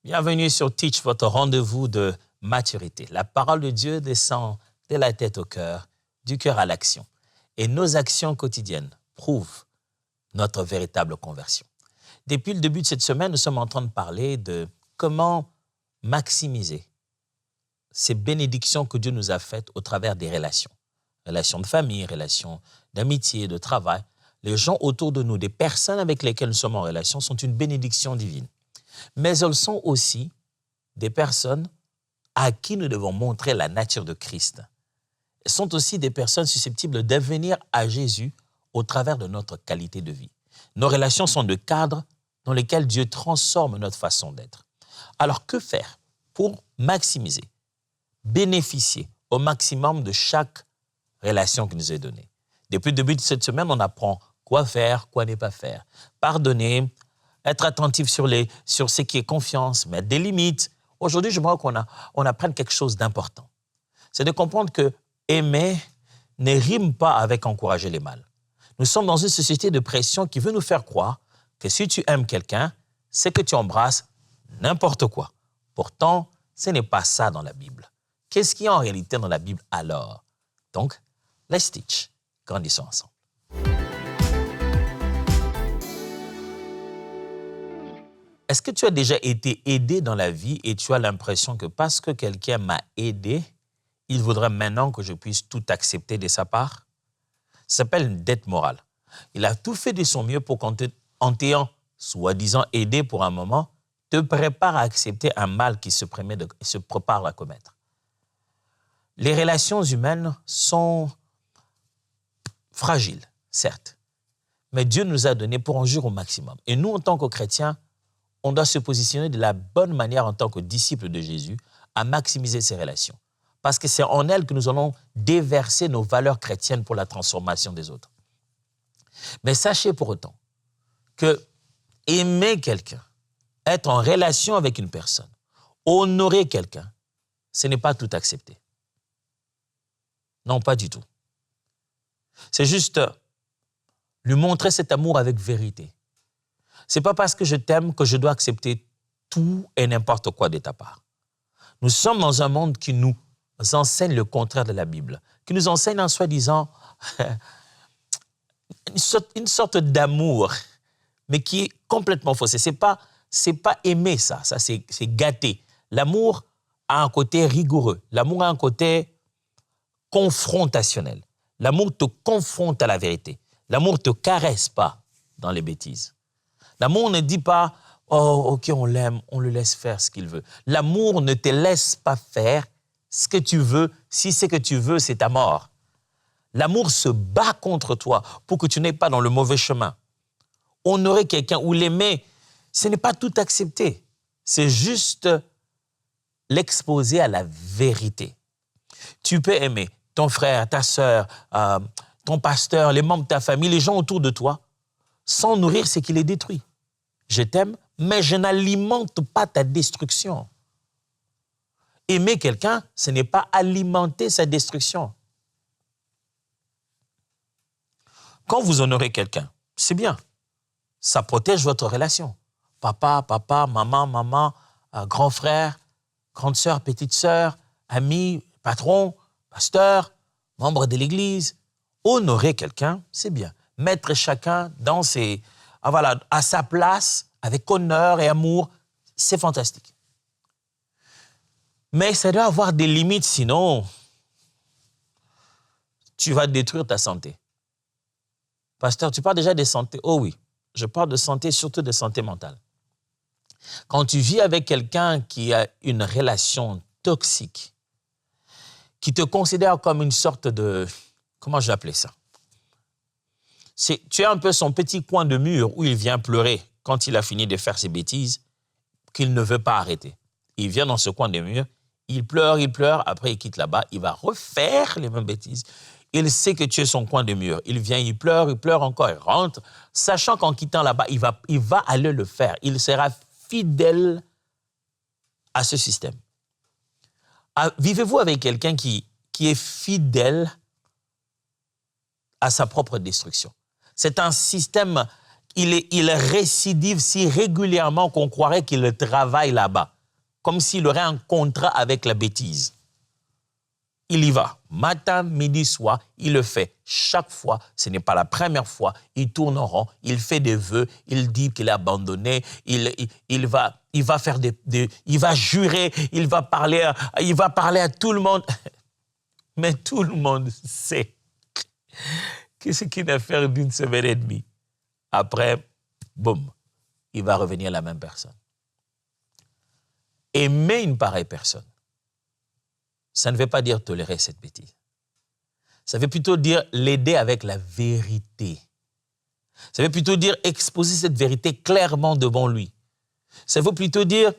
Bienvenue sur Teach, votre rendez-vous de maturité. La parole de Dieu descend de la tête au cœur, du cœur à l'action. Et nos actions quotidiennes prouvent notre véritable conversion. Depuis le début de cette semaine, nous sommes en train de parler de comment maximiser ces bénédictions que Dieu nous a faites au travers des relations. Relations de famille, relations d'amitié, de travail. Les gens autour de nous, des personnes avec lesquelles nous sommes en relation, sont une bénédiction divine. Mais elles sont aussi des personnes à qui nous devons montrer la nature de Christ. Elles sont aussi des personnes susceptibles de devenir à Jésus au travers de notre qualité de vie. Nos relations sont de cadres dans lesquels Dieu transforme notre façon d'être. Alors, que faire pour maximiser, bénéficier au maximum de chaque relation qui nous est donnée? Depuis le début de cette semaine, on apprend quoi faire, quoi ne pas faire. Pardonner, être attentif sur ce qui est confiance, mettre des limites. Aujourd'hui, je voudrais qu'on apprenne quelque chose d'important. C'est de comprendre que aimer ne rime pas avec encourager les mal. Nous sommes dans une société de pression qui veut nous faire croire que si tu aimes quelqu'un, c'est que tu embrasses n'importe quoi. Pourtant, ce n'est pas ça dans la Bible. Qu'est-ce qu'il y a en réalité dans la Bible alors? Donc, let's teach. Grandissons ensemble. Est-ce que tu as déjà été aidé dans la vie et tu as l'impression que parce que quelqu'un m'a aidé, il voudrait maintenant que je puisse tout accepter de sa part? Ça s'appelle une dette morale. Il a tout fait de son mieux pour qu'en t'ayant soi-disant aidé pour un moment, te prépare à accepter un mal qui se prépare à commettre. Les relations humaines sont fragiles, certes, mais Dieu nous a donné pour en jouir au maximum. Et nous, en tant que chrétiens, on doit se positionner de la bonne manière en tant que disciples de Jésus à maximiser ces relations. Parce que c'est en elles que nous allons déverser nos valeurs chrétiennes pour la transformation des autres. Mais sachez pour autant que aimer quelqu'un, être en relation avec une personne, honorer quelqu'un, ce n'est pas tout accepter. Non, pas du tout. C'est juste lui montrer cet amour avec vérité. Ce n'est pas parce que je t'aime que je dois accepter tout et n'importe quoi de ta part. Nous sommes dans un monde qui nous enseigne le contraire de la Bible, qui nous enseigne en soi-disant une sorte d'amour, mais qui est complètement faussé. C'est pas aimer ça c'est gâter. L'amour a un côté rigoureux, l'amour a un côté confrontationnel. L'amour te confronte à la vérité. L'amour ne te caresse pas dans les bêtises. L'amour ne dit pas « Oh, ok, on l'aime, on le laisse faire ce qu'il veut ». L'amour ne te laisse pas faire ce que tu veux, si ce que tu veux, c'est ta mort. L'amour se bat contre toi pour que tu n'ailles pas dans le mauvais chemin. Honorer quelqu'un ou l'aimer, ce n'est pas tout accepter. C'est juste l'exposer à la vérité. Tu peux aimer ton frère, ta sœur, ton pasteur, les membres de ta famille, les gens autour de toi, sans nourrir ce qui les détruit. Je t'aime, mais je n'alimente pas ta destruction. Aimer quelqu'un, ce n'est pas alimenter sa destruction. Quand vous honorez quelqu'un, c'est bien. Ça protège votre relation. Papa, maman, grand frère, grande sœur, petite sœur, ami, patron, pasteur, membre de l'église. Honorer quelqu'un, c'est bien. Mettre chacun à sa place, avec honneur et amour, c'est fantastique. Mais ça doit avoir des limites, sinon tu vas détruire ta santé. Pasteur, tu parles déjà de santé? Oh oui, je parle de santé, surtout de santé mentale. Quand tu vis avec quelqu'un qui a une relation toxique, qui te considère comme une sorte de... Comment je vais appeler ça? Tu es un peu son petit coin de mur où il vient pleurer quand il a fini de faire ses bêtises, qu'il ne veut pas arrêter. Il vient dans ce coin de mur, il pleure, après il quitte là-bas, il va refaire les mêmes bêtises. Il sait que tu es son coin de mur. Il vient, il pleure encore, il rentre, sachant qu'en quittant là-bas, il va aller le faire. Il sera fidèle à ce système. Vivez-vous avec quelqu'un qui est fidèle à sa propre destruction? C'est un système, il récidive si régulièrement qu'on croirait qu'il travaille là-bas. comme s'il aurait un contrat avec la bêtise. Il y va, matin, midi, soir, il le fait chaque fois. Ce n'est pas la première fois. Il tourne en rond, il fait des vœux, il dit qu'il est abandonné, il va faire il va jurer, il va parler à tout le monde. Mais tout le monde sait que c'est qu'une affaire d'une semaine et demie. Après, boum, il va revenir la même personne. Aimer une pareille personne, ça ne veut pas dire tolérer cette bêtise. Ça veut plutôt dire l'aider avec la vérité. Ça veut plutôt dire exposer cette vérité clairement devant lui. Ça veut plutôt dire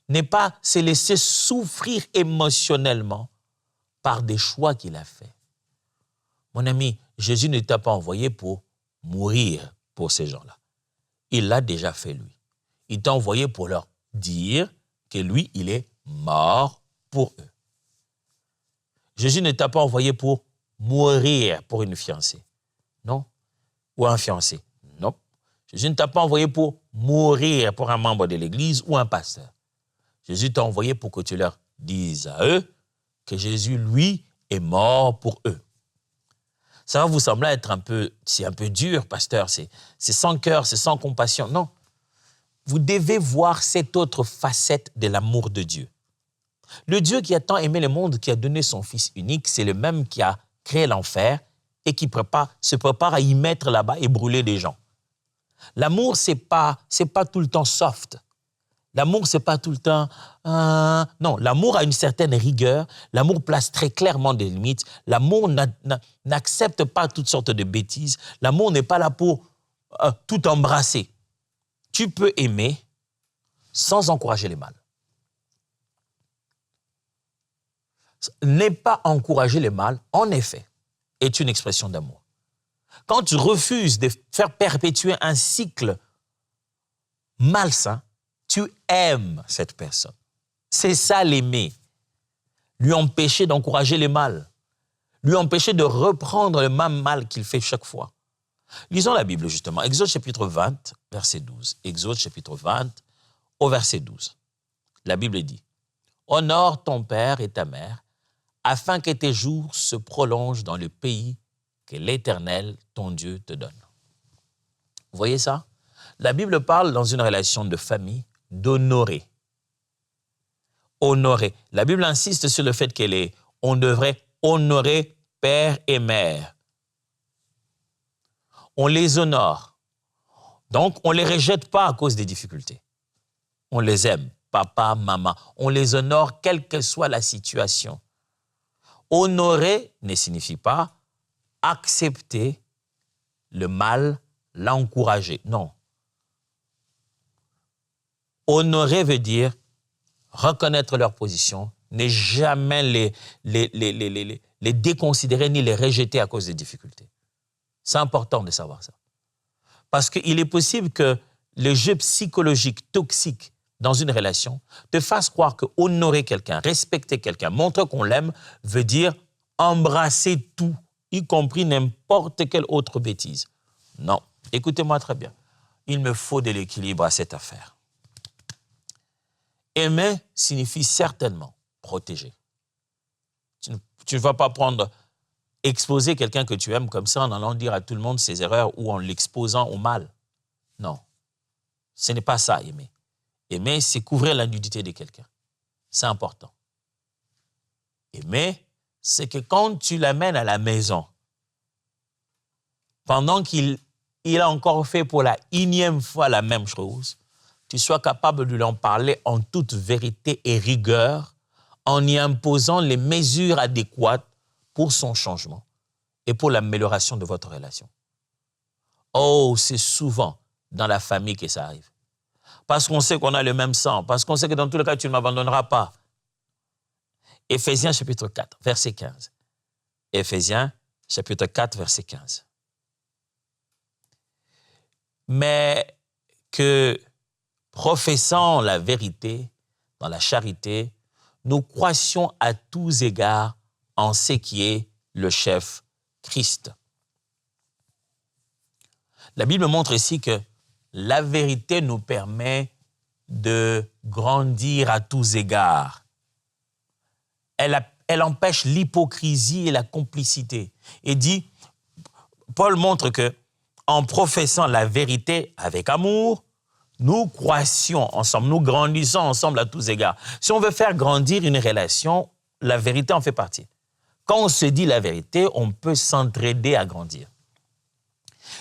ne pas se laisser souffrir émotionnellement par des choix qu'il a faits. Mon ami, Jésus ne t'a pas envoyé pour mourir pour ces gens-là. Il l'a déjà fait, lui. Il t'a envoyé pour leur dire que lui, il est mort pour eux. Jésus ne t'a pas envoyé pour mourir pour une fiancée. Non. Ou un fiancé. Non. Jésus ne t'a pas envoyé pour mourir pour un membre de l'Église ou un pasteur. Jésus t'a envoyé pour que tu leur dises à eux que Jésus, lui, est mort pour eux. Ça va vous sembler être un peu dur, pasteur, c'est sans cœur, c'est sans compassion. Non. Vous devez voir cette autre facette de l'amour de Dieu. Le Dieu qui a tant aimé le monde, qui a donné son Fils unique, c'est le même qui a créé l'enfer et qui se prépare à y mettre là-bas et brûler des gens. L'amour, c'est pas tout le temps soft. L'amour, c'est pas tout le temps... non, l'amour a une certaine rigueur. L'amour place très clairement des limites. L'amour n'accepte pas toutes sortes de bêtises. L'amour n'est pas là pour tout embrasser. Tu peux aimer sans encourager le mal. Ne pas encourager le mal, en effet, est une expression d'amour. Quand tu refuses de faire perpétuer un cycle malsain, tu aimes cette personne. C'est ça l'aimer. Lui empêcher d'encourager le mal. Lui empêcher de reprendre le même mal qu'il fait chaque fois. Lisons la Bible justement. Exode chapitre 20, verset 12. Exode chapitre 20, au verset 12. La Bible dit « Honore ton père et ta mère, afin que tes jours se prolongent dans le pays que l'Éternel, ton Dieu, te donne. » Vous voyez ça? La Bible parle dans une relation de famille d'honorer. Honorer. La Bible insiste sur le fait on devrait honorer père et mère. On les honore. Donc, on ne les rejette pas à cause des difficultés. On les aime, papa, maman. On les honore quelle que soit la situation. Honorer ne signifie pas accepter le mal, l'encourager. Non. Honorer veut dire reconnaître leur position, ne jamais les déconsidérer ni les rejeter à cause des difficultés. C'est important de savoir ça. Parce qu'il est possible que le jeu psychologique toxique dans une relation te fasse croire que honorer quelqu'un, respecter quelqu'un, montrer qu'on l'aime, veut dire embrasser tout, y compris n'importe quelle autre bêtise. Non, écoutez-moi très bien. Il me faut de l'équilibre à cette affaire. Aimer signifie certainement protéger. Tu ne vas pas exposer quelqu'un que tu aimes comme ça en allant dire à tout le monde ses erreurs ou en l'exposant au mal. Non, ce n'est pas ça, aimer. Aimer, c'est couvrir la nudité de quelqu'un. C'est important. Aimer, c'est que quand tu l'amènes à la maison, pendant qu'il a encore fait pour la 1e fois la même chose, tu sois capable de lui en parler en toute vérité et rigueur, en y imposant les mesures adéquates pour son changement et pour l'amélioration de votre relation. Oh, c'est souvent dans la famille que ça arrive. Parce qu'on sait qu'on a le même sang, parce qu'on sait que dans tous les cas, tu ne m'abandonneras pas. Éphésiens chapitre 4, verset 15. Éphésiens chapitre 4, verset 15. Mais que, professant la vérité dans la charité, nous croissions à tous égards en ce qui est le chef Christ. La Bible montre ici que la vérité nous permet de grandir à tous égards. Elle empêche l'hypocrisie et la complicité. Et dit, Paul montre que en professant la vérité avec amour, nous croissions ensemble, nous grandissons ensemble à tous égards. Si on veut faire grandir une relation, la vérité en fait partie. Quand on se dit la vérité, on peut s'entraider à grandir.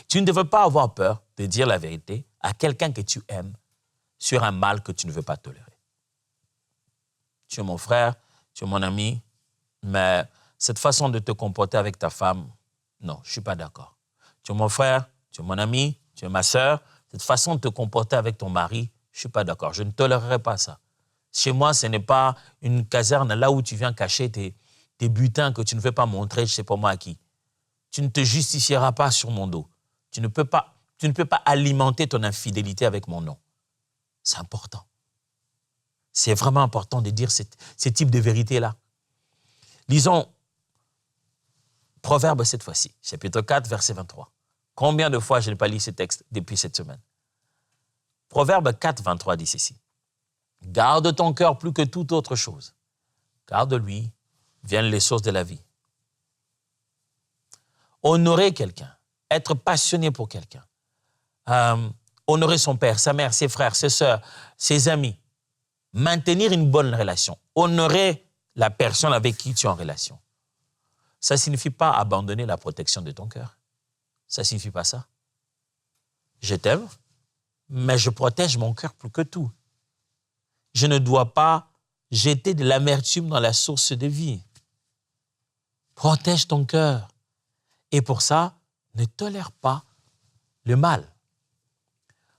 Tu ne devrais pas avoir peur de dire la vérité à quelqu'un que tu aimes sur un mal que tu ne veux pas tolérer. Tu es mon frère, tu es mon ami, mais cette façon de te comporter avec ta femme, non, je ne suis pas d'accord. Tu es mon frère, tu es mon ami, tu es ma sœur, cette façon de te comporter avec ton mari, je ne suis pas d'accord. Je ne tolérerai pas ça. Chez moi, ce n'est pas une caserne là où tu viens cacher tes butins que tu ne veux pas montrer, je ne sais pas moi à qui. Tu ne te justifieras pas sur mon dos. Tu ne peux pas alimenter ton infidélité avec mon nom. C'est important. C'est vraiment important de dire ce type de vérité-là. Lisons Proverbe cette fois-ci, chapitre 4, verset 23. Combien de fois je n'ai pas lu ce texte depuis cette semaine? Proverbe 4, 23 dit ceci. Garde ton cœur plus que toute autre chose, car de lui viennent les sources de la vie. Honorer quelqu'un, être passionné pour quelqu'un, honorer son père, sa mère, ses frères, ses sœurs, ses amis, maintenir une bonne relation, honorer la personne avec qui tu es en relation. Ça ne signifie pas abandonner la protection de ton cœur. Ça ne signifie pas ça. Je t'aime, mais je protège mon cœur plus que tout. Je ne dois pas jeter de l'amertume dans la source de vie. Protège ton cœur. Et pour ça, ne tolère pas le mal.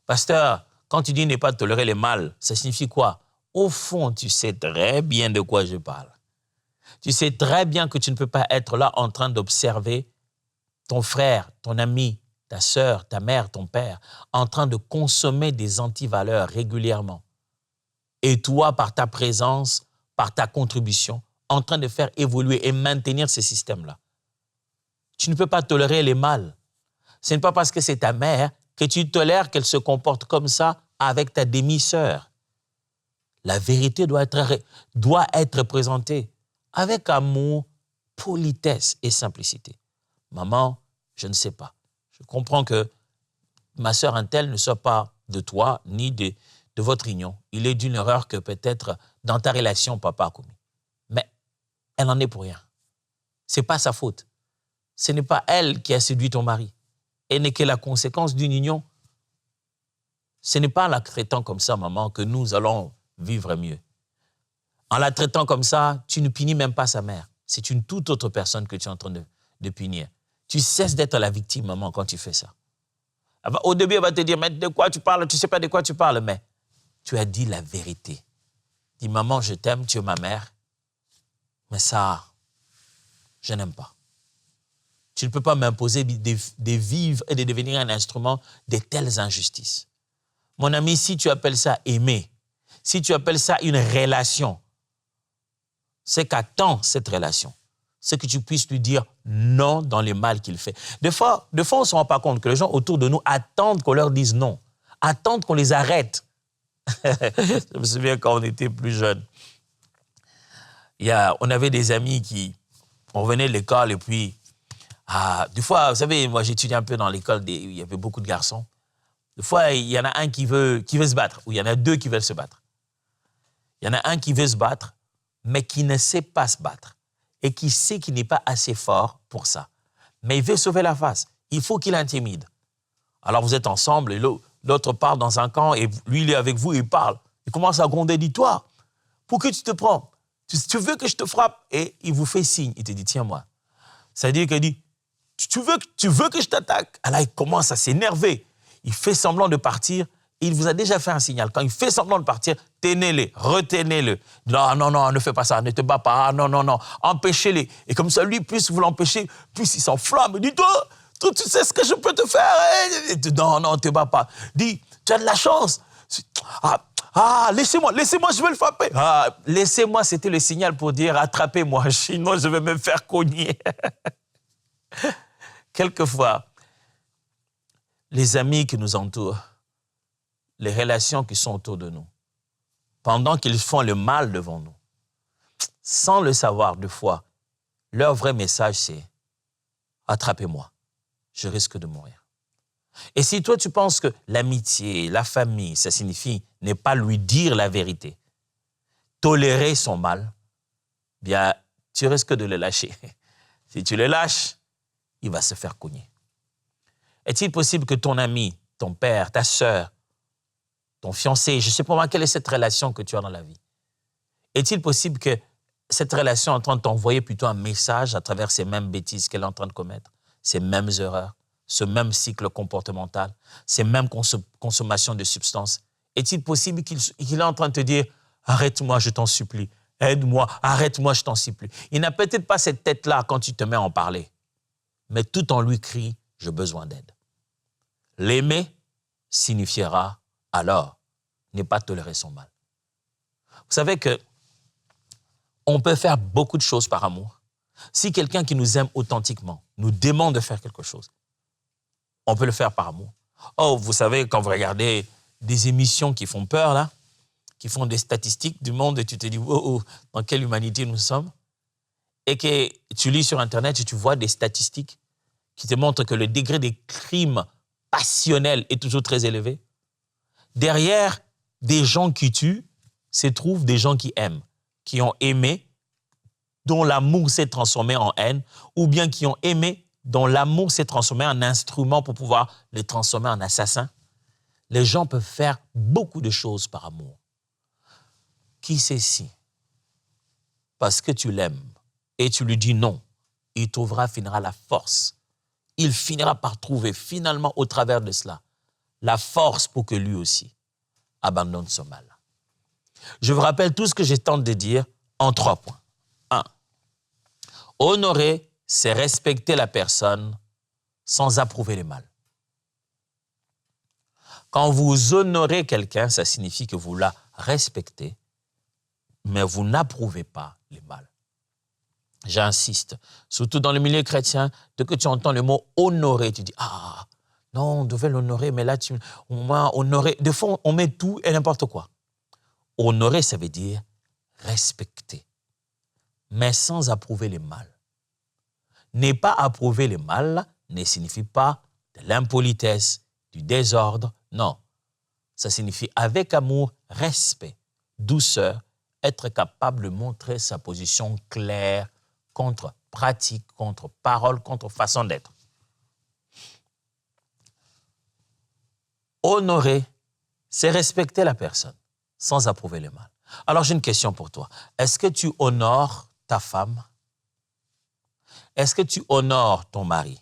Pasteur, quand tu dis ne pas tolérer le mal, ça signifie quoi? Au fond, tu sais très bien de quoi je parle. Tu sais très bien que tu ne peux pas être là en train d'observer ton frère, ton ami, ta sœur, ta mère, ton père, en train de consommer des antivaleurs régulièrement. Et toi, par ta présence, par ta contribution, en train de faire évoluer et maintenir ce système-là. Tu ne peux pas tolérer les mal. Ce n'est pas parce que c'est ta mère que tu tolères qu'elle se comporte comme ça avec ta demi-sœur. La vérité doit être présentée avec amour, politesse et simplicité. Maman, je ne sais pas. Je comprends que ma sœur Intel ne soit pas de toi ni de votre union. Il est d'une erreur que peut-être dans ta relation, papa a commis. Mais elle n'en est pour rien. Ce n'est pas sa faute. Ce n'est pas elle qui a séduit ton mari. Elle n'est que la conséquence d'une union. Ce n'est pas en la traitant comme ça, maman, que nous allons vivre mieux. En la traitant comme ça, tu ne punis même pas sa mère. C'est une toute autre personne que tu es en train de punir. Tu cesses d'être la victime, maman, quand tu fais ça. Au début, elle va te dire, mais de quoi tu parles? Tu ne sais pas de quoi tu parles, mais tu as dit la vérité. Dis, maman, je t'aime, tu es ma mère, mais ça, je n'aime pas. Tu ne peux pas m'imposer de vivre et de devenir un instrument de telles injustices. Mon ami, si tu appelles ça aimer, si tu appelles ça une relation, c'est qu'attends cette relation. C'est que tu puisses lui dire non dans le mal qu'il fait. Des fois, on ne se rend pas compte que les gens autour de nous attendent qu'on leur dise non, attendent qu'on les arrête. Je me souviens quand on était plus jeunes, on avait des amis on venait de l'école et puis, des fois, vous savez, moi j'étudiais un peu dans l'école, il y avait beaucoup de garçons. Des fois, il y en a un qui veut se battre, ou il y en a deux qui veulent se battre. Il y en a un qui veut se battre, mais qui ne sait pas se battre et qui sait qu'il n'est pas assez fort pour ça. Mais il veut sauver la face. Il faut qu'il intimide. Alors vous êtes ensemble et l'autre part dans un camp et lui, il est avec vous et il parle. Il commence à gronder, dit, toi, pour que tu te prends? Tu veux que je te frappe? Et il vous fait signe. Il te dit, tiens-moi. C'est-à-dire qu'il dit, tu veux que je t'attaque? Alors il commence à s'énerver. Il fait semblant de partir. Il vous a déjà fait un signal. Quand il fait semblant de partir, tenez-le, retenez-le. Non, non, non, ne fais pas ça, ne te bats pas. Ah, non, non, non, empêchez-les. Et comme ça, lui, plus vous l'empêchez, plus il s'enflamme. Dis, toi, tu sais ce que je peux te faire? Non, non, ne te bats pas. Dis, tu as de la chance. Laissez-moi, je vais le frapper. Laissez-moi, c'était le signal pour dire, attrapez-moi, sinon je vais me faire cogner. Quelquefois, les amis qui nous entourent, les relations qui sont autour de nous, pendant qu'ils font le mal devant nous, sans le savoir deux fois, leur vrai message, c'est « attrapez-moi, je risque de mourir ». Et si toi, tu penses que l'amitié, la famille, ça signifie ne pas lui dire la vérité, tolérer son mal, bien, tu risques de le lâcher. Si tu le lâches, il va se faire cogner. Est-il possible que ton ami, ton père, ta sœur, ton fiancé, je ne sais pas moi, quelle est cette relation que tu as dans la vie? Est-il possible que cette relation est en train de t'envoyer plutôt un message à travers ces mêmes bêtises qu'elle est en train de commettre, ces mêmes erreurs, ce même cycle comportemental, ces mêmes consommations de substances? Est-il possible qu'il est en train de te dire « Arrête-moi, je t'en supplie, aide-moi, arrête-moi, je t'en supplie ». Il n'a peut-être pas cette tête-là quand tu te mets à en parler, mais tout en lui crie « J'ai besoin d'aide ». L'aimer signifiera alors ne pas tolérer son mal. Vous savez que on peut faire beaucoup de choses par amour. Si quelqu'un qui nous aime authentiquement nous demande de faire quelque chose, on peut le faire par amour. Oh, vous savez, quand vous regardez des émissions qui font peur, là, qui font des statistiques du monde, et tu te dis, oh, dans quelle humanité nous sommes? Et que tu lis sur Internet et tu vois des statistiques qui te montrent que le degré des crimes passionnels est toujours très élevé. Derrière des gens qui tuent se trouvent des gens qui aiment, qui ont aimé, dont l'amour s'est transformé en haine, ou bien qui ont aimé, dont l'amour s'est transformé en instrument pour pouvoir les transformer en assassins. Les gens peuvent faire beaucoup de choses par amour. Qui sait si, parce que tu l'aimes et tu lui dis non, il finira la force. Il finira par trouver finalement au travers de cela la force pour que lui aussi abandonne ce mal. Je vous rappelle tout ce que j'ai tenté de dire en 3 points. 1. Honorer, c'est respecter la personne sans approuver le mal. Quand vous honorez quelqu'un, ça signifie que vous la respectez, mais vous n'approuvez pas le mal. J'insiste, surtout dans le milieu chrétien, dès que tu entends le mot honorer, tu dis « Ah, non, on devait l'honorer, mais là, on m'a honoré. » Des fois, on met tout et n'importe quoi. Honorer, ça veut dire respecter, mais sans approuver le mal. Ne pas approuver le mal ne signifie pas de l'impolitesse, du désordre, non. Ça signifie avec amour, respect, douceur, être capable de montrer sa position claire contre pratique, contre parole, contre façon d'être. Honorer, c'est respecter la personne sans approuver le mal. Alors j'ai une question pour toi. Est-ce que tu honores ta femme? Est-ce que tu honores ton mari?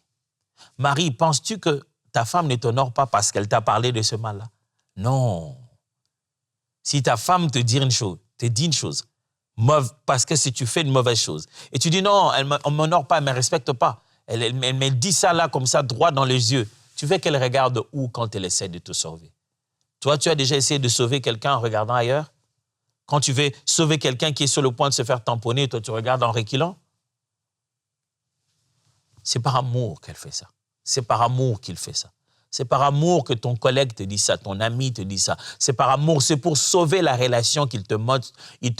Marie, penses-tu que ta femme ne t'honore pas parce qu'elle t'a parlé de ce mal-là? Non. Si ta femme te dit une chose, parce que si tu fais une mauvaise chose, et tu dis non, elle ne m'honore pas, elle ne me respecte pas, elle me dit ça là, comme ça, droit dans les yeux, tu veux qu'elle regarde où quand elle essaie de te sauver? Toi, tu as déjà essayé de sauver quelqu'un en regardant ailleurs? Quand tu veux sauver quelqu'un qui est sur le point de se faire tamponner, toi, tu regardes en reculant? C'est par amour qu'elle fait ça. C'est par amour qu'il fait ça. C'est par amour que ton collègue te dit ça, ton ami te dit ça. C'est par amour, c'est pour sauver la relation qu'il te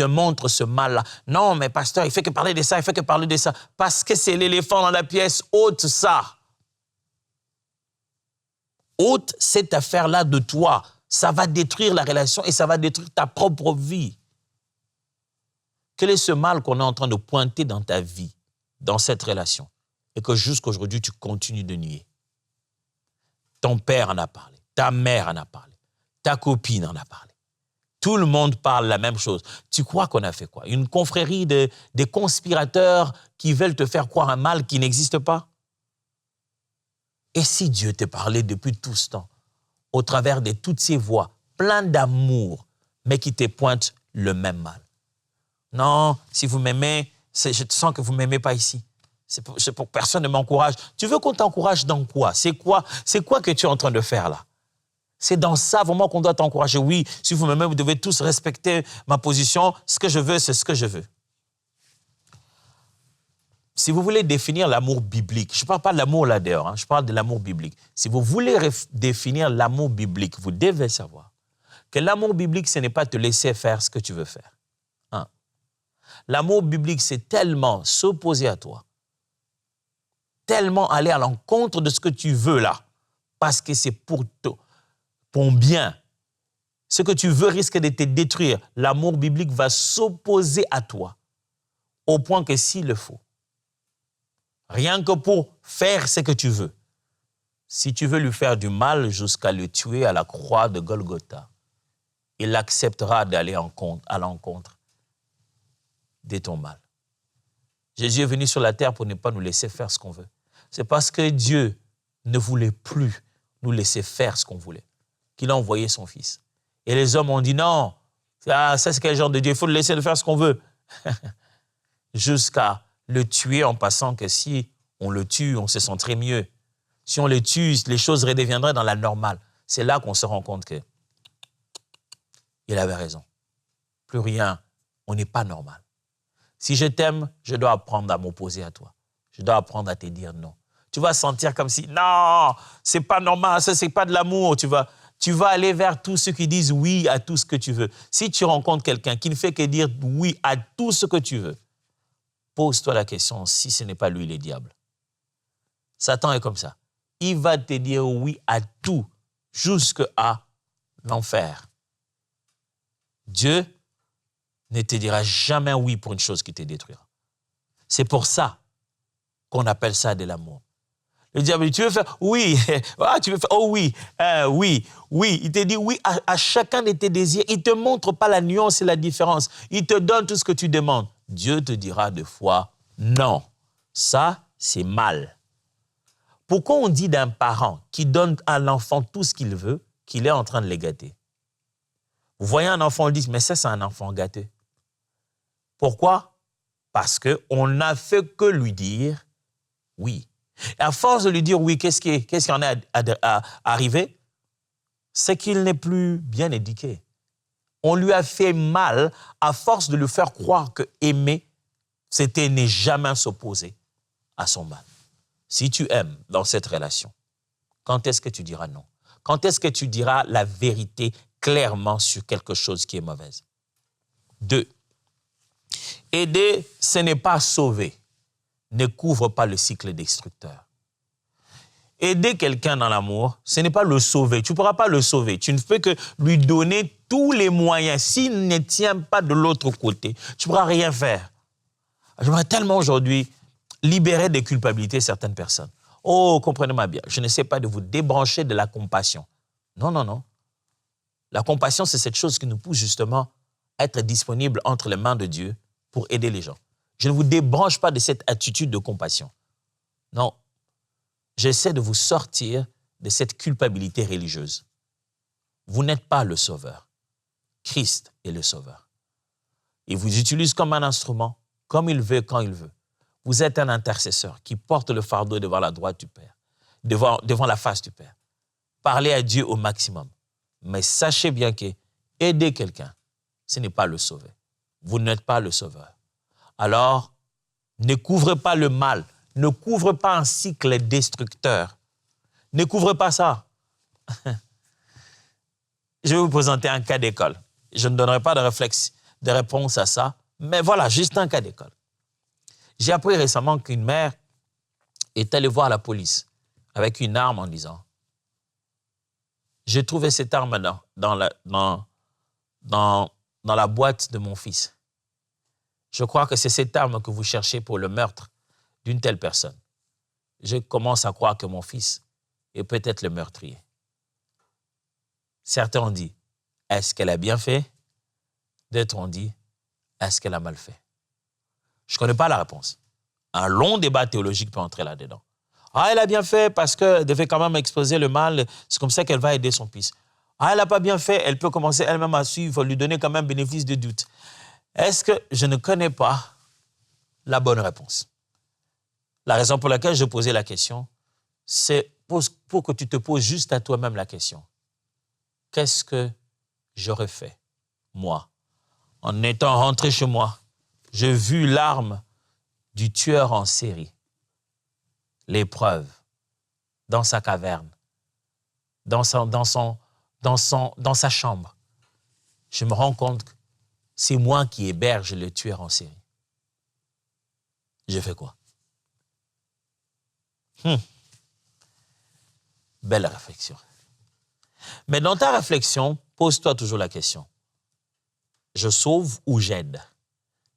montre ce mal-là. Non, mais pasteur, il fait que parler de ça, il fait que parler de ça. Parce que c'est l'éléphant dans la pièce, ôte ça. Ôte cette affaire-là de toi. Ça va détruire la relation et ça va détruire ta propre vie. Quel est ce mal qu'on est en train de pointer dans ta vie, dans cette relation, et que jusqu'à aujourd'hui, tu continues de nier? Ton père en a parlé, ta mère en a parlé, ta copine en a parlé. Tout le monde parle la même chose. Tu crois qu'on a fait quoi? Une confrérie des conspirateurs qui veulent te faire croire un mal qui n'existe pas? Et si Dieu te parlait depuis tout ce temps, au travers de toutes ces voix, plein d'amour, mais qui te pointent le même mal? Non, si vous m'aimez, je sens que vous ne m'aimez pas ici. C'est pour que personne ne m'encourage. Tu veux qu'on t'encourage dans quoi? C'est quoi que tu es en train de faire là? C'est dans ça vraiment qu'on doit t'encourager. Oui, si vous m'aimez, vous devez tous respecter ma position. Ce que je veux, c'est ce que je veux. Si vous voulez définir l'amour biblique, je ne parle pas de l'amour là dehors, je parle de l'amour biblique. Si vous voulez définir l'amour biblique, vous devez savoir que l'amour biblique, ce n'est pas te laisser faire ce que tu veux faire. Hein? L'amour biblique, c'est tellement s'opposer à toi, tellement aller à l'encontre de ce que tu veux là, parce que c'est pour ton bien. Ce que tu veux risque de te détruire. L'amour biblique va s'opposer à toi, au point que s'il le faut, rien que pour faire ce que tu veux, si tu veux lui faire du mal jusqu'à le tuer à la croix de Golgotha, il acceptera d'aller à l'encontre de ton mal. Jésus est venu sur la terre pour ne pas nous laisser faire ce qu'on veut. C'est parce que Dieu ne voulait plus nous laisser faire ce qu'on voulait qu'il a envoyé son Fils. Et les hommes ont dit non, ça c'est quel genre de Dieu, il faut le laisser faire ce qu'on veut. Jusqu'à le tuer en passant que si on le tue, on se sentirait mieux. Si on le tue, les choses redeviendraient dans la normale. C'est là qu'on se rend compte qu'il avait raison. Plus rien, on n'est pas normal. Si je t'aime, je dois apprendre à m'opposer à toi. Je dois apprendre à te dire non. Tu vas sentir comme si, non, c'est pas normal, ça c'est pas de l'amour. Tu vas aller vers tous ceux qui disent oui à tout ce que tu veux. Si tu rencontres quelqu'un qui ne fait que dire oui à tout ce que tu veux, pose-toi la question si ce n'est pas lui le diable. Satan est comme ça. Il va te dire oui à tout, jusqu'à l'enfer. Dieu ne te dira jamais oui pour une chose qui te détruira. C'est pour ça qu'on appelle ça de l'amour. Le diable, tu veux faire oui, tu veux faire oh oui, oui. Il te dit oui à chacun de tes désirs. Il ne te montre pas la nuance et la différence. Il te donne tout ce que tu demandes. Dieu te dira deux fois non. Ça, c'est mal. Pourquoi on dit d'un parent qui donne à l'enfant tout ce qu'il veut, qu'il est en train de le gâter? Vous voyez un enfant, on dit, mais ça, c'est un enfant gâté. Pourquoi? Parce qu'on n'a fait que lui dire oui. Et à force de lui dire oui, qu'est-ce qui en est arrivé? C'est qu'il n'est plus bien éduqué. On lui a fait mal à force de lui faire croire que aimer, c'était ne jamais s'opposer à son mal. Si tu aimes dans cette relation, quand est-ce que tu diras non? Quand est-ce que tu diras la vérité clairement sur quelque chose qui est mauvaise? 2. Aider, ce n'est pas sauver. Ne couvre pas le cycle destructeur. Aider quelqu'un dans l'amour, ce n'est pas le sauver. Tu ne pourras pas le sauver. Tu ne peux que lui donner tous les moyens. S'il ne tient pas de l'autre côté, tu ne pourras rien faire. J'aimerais tellement aujourd'hui libérer de culpabilité certaines personnes. Oh, comprenez-moi bien, je n'essaie pas de vous débrancher de la compassion. Non, non, non. La compassion, c'est cette chose qui nous pousse justement à être disponible entre les mains de Dieu pour aider les gens. Je ne vous débranche pas de cette attitude de compassion. Non. J'essaie de vous sortir de cette culpabilité religieuse. Vous n'êtes pas le sauveur. Christ est le sauveur. Il vous utilise comme un instrument, comme il veut, quand il veut. Vous êtes un intercesseur qui porte le fardeau devant la droite du Père, devant la face du Père. Parlez à Dieu au maximum. Mais sachez bien que aider quelqu'un, ce n'est pas le sauver. Vous n'êtes pas le sauveur. Alors, ne couvrez pas le mal. Ne couvre pas un cycle destructeur. Ne couvre pas ça. Je vais vous présenter un cas d'école. Je ne donnerai pas de réponse à ça, mais voilà, juste un cas d'école. J'ai appris récemment qu'une mère est allée voir la police avec une arme en disant « J'ai trouvé cette arme dans la boîte de mon fils. Je crois que c'est cette arme que vous cherchez pour le meurtre d'une telle personne. Je commence à croire que mon fils est peut-être le meurtrier. » Certains ont dit, est-ce qu'elle a bien fait? D'autres ont dit, est-ce qu'elle a mal fait? Je ne connais pas la réponse. Un long débat théologique peut entrer là-dedans. Ah, elle a bien fait parce qu'elle devait quand même exposer le mal. C'est comme ça qu'elle va aider son fils. Ah, elle n'a pas bien fait. Elle peut commencer elle-même à suivre, lui donner quand même bénéfice de doute. Est-ce que je ne connais pas la bonne réponse? La raison pour laquelle je posais la question, c'est pour que tu te poses juste à toi-même la question. Qu'est-ce que j'aurais fait, moi, en étant rentré chez moi? J'ai vu l'arme du tueur en série, l'épreuve, dans sa caverne, dans sa chambre. je me rends compte que c'est moi qui héberge le tueur en série. Je fais quoi? Belle réflexion. Mais dans ta réflexion, pose-toi toujours la question. Je sauve ou j'aide?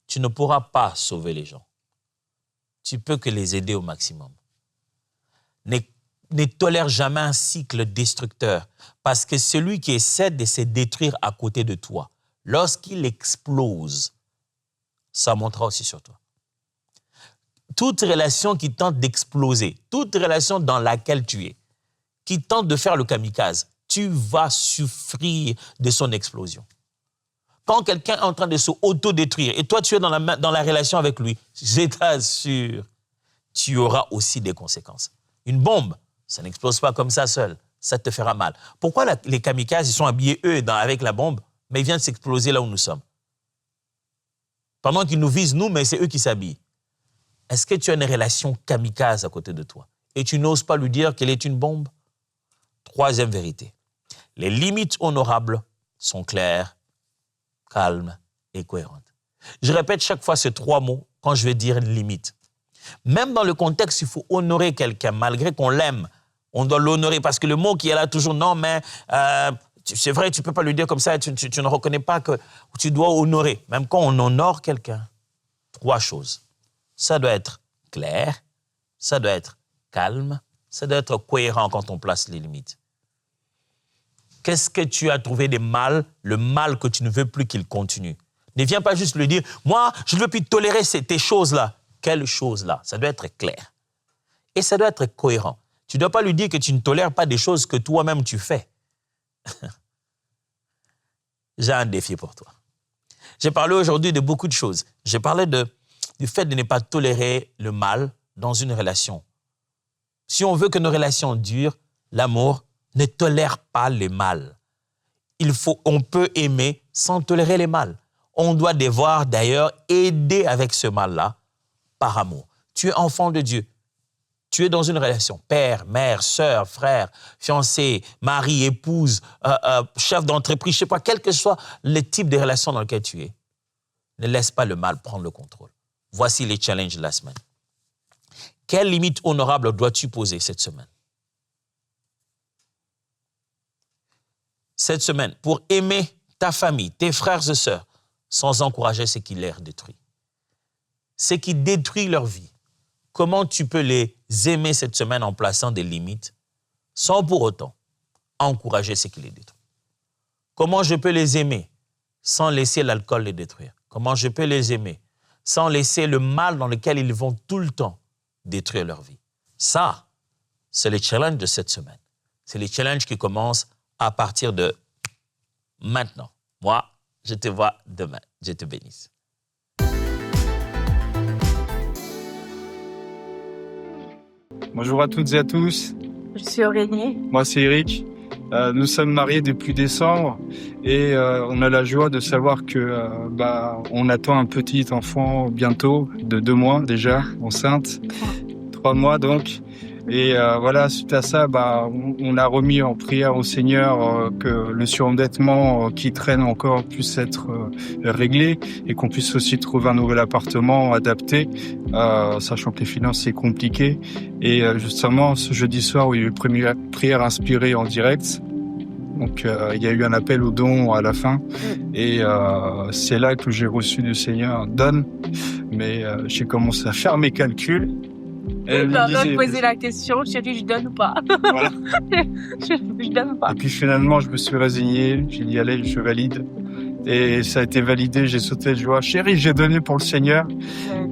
Tu ne pourras pas sauver les gens. Tu peux que les aider au maximum. Ne tolère jamais un cycle destructeur parce que celui qui essaie de se détruire à côté de toi, lorsqu'il explose, ça montera aussi sur toi. Toute relation qui tente d'exploser, toute relation dans laquelle tu es, qui tente de faire le kamikaze, tu vas souffrir de son explosion. Quand quelqu'un est en train de se autodétruire et toi, tu es dans la relation avec lui, je t'assure, tu auras aussi des conséquences. Une bombe, ça n'explose pas comme ça seul, ça te fera mal. Pourquoi les kamikazes, ils sont habillés, eux, avec la bombe, mais ils viennent s'exploser là où nous sommes? Pendant qu'ils nous visent, nous, mais c'est eux qui s'habillent. Est-ce que tu as une relation kamikaze à côté de toi et tu n'oses pas lui dire qu'elle est une bombe? Troisième vérité. Les limites honorables sont claires, calmes et cohérentes. Je répète chaque fois ces trois mots quand je vais dire une limite. Même dans le contexte, il faut honorer quelqu'un, malgré qu'on l'aime. On doit l'honorer parce que le mot qui est là toujours, non, mais c'est vrai, tu ne peux pas lui dire comme ça, tu ne reconnais pas que tu dois honorer. Même quand on honore quelqu'un, trois choses. Ça doit être clair, ça doit être calme, ça doit être cohérent quand on place les limites. Qu'est-ce que tu as trouvé de mal, le mal que tu ne veux plus qu'il continue? Ne viens pas juste lui dire, moi, je ne veux plus tolérer tes choses-là. Quelles choses-là? Ça doit être clair. Et ça doit être cohérent. Tu ne dois pas lui dire que tu ne tolères pas des choses que toi-même tu fais. J'ai un défi pour toi. J'ai parlé aujourd'hui de beaucoup de choses. J'ai parlé du fait de ne pas tolérer le mal dans une relation. Si on veut que nos relations durent, l'amour ne tolère pas le mal. On peut aimer sans tolérer le mal. On doit devoir d'ailleurs aider avec ce mal-là par amour. Tu es enfant de Dieu. Tu es dans une relation, père, mère, sœur, frère, fiancé, mari, épouse, chef d'entreprise, je ne sais pas, quel que soit le type de relation dans lequel tu es. Ne laisse pas le mal prendre le contrôle. Voici les challenges de la semaine. Quelle limite honorable dois-tu poser cette semaine? Cette semaine, pour aimer ta famille, tes frères et sœurs, sans encourager ce qui les détruit. Ce qui détruit leur vie. Comment tu peux les aimer cette semaine en plaçant des limites sans pour autant encourager ce qui les détruit? Comment je peux les aimer sans laisser l'alcool les détruire? Comment je peux les aimer sans laisser le mal dans lequel ils vont tout le temps détruire leur vie? Ça, c'est le challenge de cette semaine. C'est le challenge qui commence à partir de maintenant. Moi, je te vois demain. Je te bénisse. Bonjour à toutes et à tous. Je suis Aurélie. Moi, c'est Eric. Nous sommes mariés depuis décembre et on a la joie de savoir que on attend un petit enfant bientôt de 2 mois déjà, enceinte. 3 mois donc. Et voilà, suite à ça, on a remis en prière au Seigneur que le surendettement qui traîne encore puisse être réglé et qu'on puisse aussi trouver un nouvel appartement adapté, sachant que les finances c'est compliqué. Et justement, ce jeudi soir où il y a eu une première prière inspirée en direct, donc il y a eu un appel au don à la fin et c'est là que j'ai reçu du Seigneur donne, mais j'ai commencé à faire mes calculs. Je posais la question, chérie, je donne ou pas? Voilà. je donne pas. Et puis finalement, je me suis résigné, j'ai dit allez, je valide. Et ça a été validé, j'ai sauté de joie. Chérie, j'ai donné pour le Seigneur.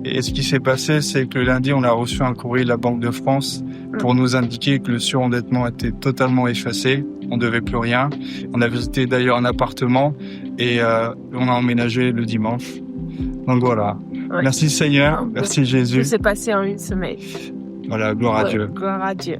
Et ce qui s'est passé, c'est que le lundi, on a reçu un courrier de la Banque de France pour nous indiquer que le surendettement était totalement effacé. On ne devait plus rien. On a visité d'ailleurs un appartement et on a emménagé le dimanche. Donc voilà. Ouais. Merci Seigneur, merci Jésus. Tout s'est passé en une semaine. Voilà, gloire à Dieu. Gloire à Dieu.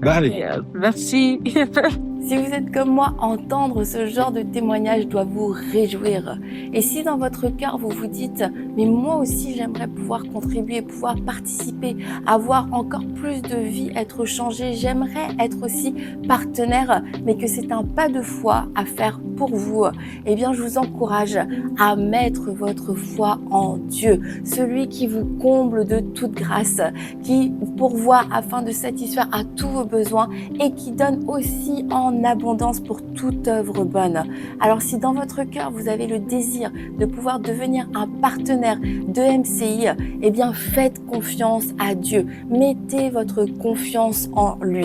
Allez. Merci. Si vous êtes comme moi, entendre ce genre de témoignage doit vous réjouir. Et si dans votre cœur vous vous dites « mais moi aussi j'aimerais pouvoir contribuer, pouvoir participer, avoir encore plus de vie, être changé, j'aimerais être aussi partenaire », mais que c'est un pas de foi à faire pour vous, eh bien, je vous encourage à mettre votre foi en Dieu, celui qui vous comble de toute grâce, qui pourvoit afin de satisfaire à tous vos besoins et qui donne aussi en abondance pour toute œuvre bonne. Alors, si dans votre cœur, vous avez le désir de pouvoir devenir un partenaire de MCI, eh bien, faites confiance à Dieu. Mettez votre confiance en lui.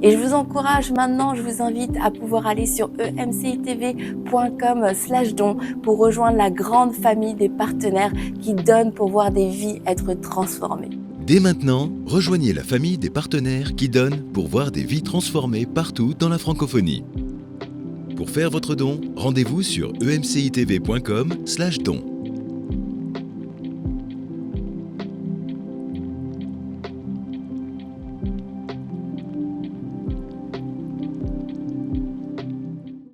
Et je vous encourage maintenant, je vous invite à pouvoir aller sur emcitv.com/don pour rejoindre la grande famille des partenaires qui donnent pour voir des vies être transformées. Dès maintenant, rejoignez la famille des partenaires qui donnent pour voir des vies transformées partout dans la francophonie. Pour faire votre don, rendez-vous sur emcitv.com/don.